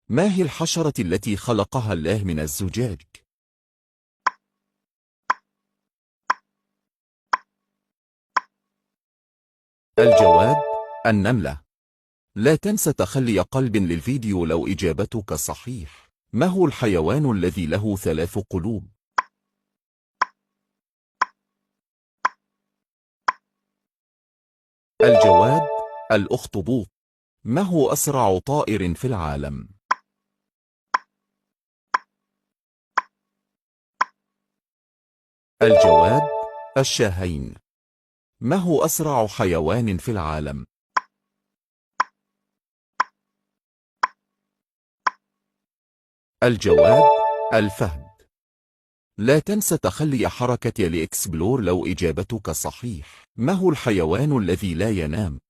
ما هي الحشرة التي خلقها الله من الزجاج؟ الجواب: النملة. لا تنسى تخلي قلب للفيديو لو إجابتك صحيح. ما هو الحيوان الذي له 3 قلوب؟ الجواب: الأخطبوط. ما هو أسرع طائر في العالم؟ الجواب: الشاهين. ما هو أسرع حيوان في العالم؟ الجواب: الفهد. لا تنسى تخلي حركة لإكسبلور لو إجابتك صحيح. ما هو الحيوان الذي لا ينام؟